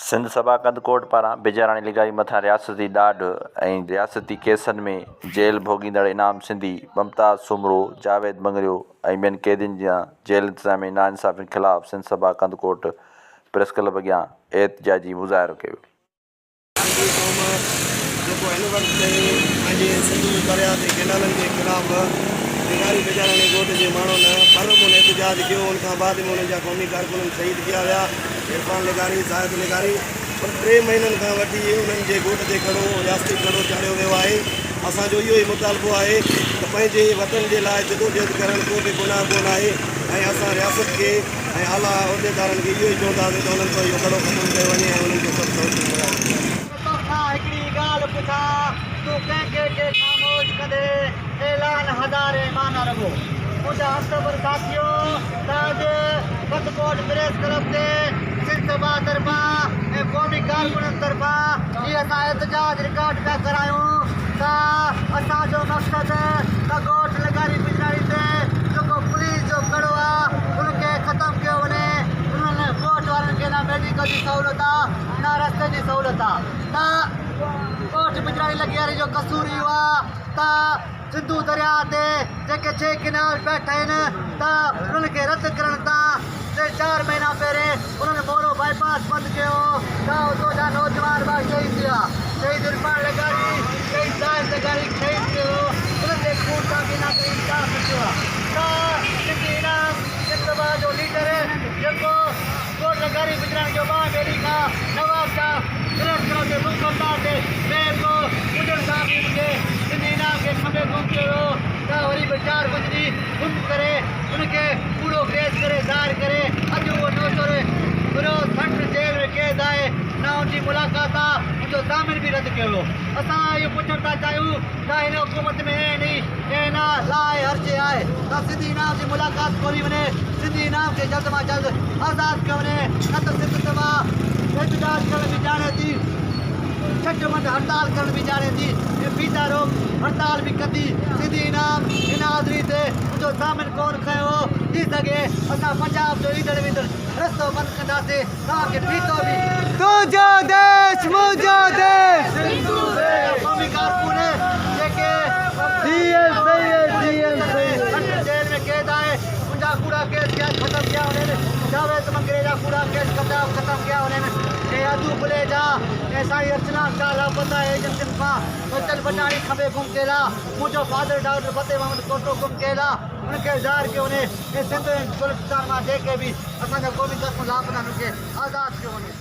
सिंध सभा कंदकोट पारां बिजाराणी लिगाई मथां रियासती ॾाढ ऐं रियासती केसनि में जेल भोॻींदड़ इनाम सिंधी मुमताज़ सुमरो, जावेद मंगरियो ऐं ॿियनि क़ैदियुनि जा जेल इंतिज़ामी नाइंसाफ़ी ख़िलाफ़ सिंध सभा कंदकोट प्रेस क्लब अॻियां एहतिजाजी मुज़ाहिरो कयो। जेको हिन वक़्तु पंहिंजे सिंध दरिया ते कैनालनि जे ख़िलाफ़ लिगारी बिजाराणी ॻोठ जे माण्हुनि परमुन एहतिजाज कयो। उन खां बाद में उन्हनि जा क़ौमी कारकुननि शहीद किया विया। इरफान लिगारी, साहिद लिगारी 3 महीननि खां वठी उन्हनि जे ॻोठ ते खड़ो रियासती खड़ो चाढ़ियो वियो आहे। असांजो इहो ई मुतालबो आहे त पंहिंजे वतन जे लाइ जदोजहद करणु को बि गुनाह कोन आहे ऐं असां रियासत खे ऐं आला उहिदेदारनि खे इहो ई चवंदासीं त उन्हनि सां इहो खड़ो ख़तमु कयो वञे ऐं उन्हनि खे सभु सहूलियत मिलाए। हिकिड़ी ॻाल्हि पुछां, तूं कंहिंखे ख़ामोश कंदे ऐलान हज़ारे मां न रहो। मुंहिंजा हथ साथियो त अॼु कंदकोट प्रेस क्लब ते सिंध सभा तरफ़ां ऐं क़ौमी कारकुननि तरफ़ां इहे असां एहतिजाज रिकॉर्ड पिया करायूं त असांजो मक़सदु त ॻोठ लिगारी बिजाराणी ते जेको पुलिस जो कड़ो आहे उनखे ख़तमु कयो वञे। उन्हनि ॻोठ वारनि खे न मेडिकल जी सहूलियत आहे न रस्ते जी सहूलियत आहे। त ॻोठ बिजाराणी लॻियारी जो कसूर इहो आहे त सिंधू दरिया ते जेके 6 किनाल पिया ठहिनि त उन्हनि खे रद्द करण तां 3-4 महीना पहिरें उन्हनि मोरो बाईपास बंदि कयो त उतो जा नौजवान बि शहीद थिया। शहीद इरफान लिगारी, शहीद साहिद लिगारी शहीद थियो। उन्हनि जे खून सां बि न इंसाफ़ थियो आहे। त सिंधी इनाम सिंध सभा जो लीडर जेको ॻोठ लिगारी बिजाराणी जो 2 भेरी खां नवाब साहब प्रेस जे मुक़रर ते ॿिए को हुजण सां बि उनखे सिंधी इनाम खे खंबे गुम कयो त वरी बि 4 बजे गुम करे उनखे पूरो केस करे ज़ाहिर करे अॼु उहो नौसर विरोध खंड जेल में क़ैद आहे। न उनजी मुलाक़ात आहे, उनजो ज़ामिन बि रद्द कयो। असां इहो पुछणु था चाहियूं त हिन हुकूमत में इन लाइ हर्ज़ आहे त सिंधी इनाम जी मुलाक़ात खोली वञे, सिंधी इनाम खे जल्द मां जल्द आज़ादु कयो वञे। न त सिंध सभा एहतिजाज करण बि ॼाणे थी, छठमंद हड़ताल करण बि ॼाणे थी ऐं बीटा रोक हड़ताल बि कंदी। सिंधी इनाम हिन हाज़िरी ते मुंहिंजो ज़ामिन कोन खयो थी सघे। असां पंजाब जो ईंदड़ वेंदड़ रस्तो बंदि कंदासीं। तव्हांखे बीठो बि तुंहिंजो देश मुंहिंजो देश क़ौमी कारकुन जेके जेल में क़ैद आहे उनजा कूड़ा केस ख़तमु कया वञनि। जावेद मंगरे जा कूड़ा केस ख़तमु कया वञनि। ऐं अदू बुले जा ऐं साईं अर्चना शाह लापता एजेंसियुनि खां बचल बटाणी खंबे गुम कयल आहे। मुंहिंजो फादर डॉक्टर फतेह मोहम्मद कोटो गुम कयल आहे, उनखे ज़ाहिर कयो वञे ऐं सिंध बलूचिस्तान मां जेके बि असांजा क़ौमी कारकुन लापता उनखे आज़ादु कयो वञे।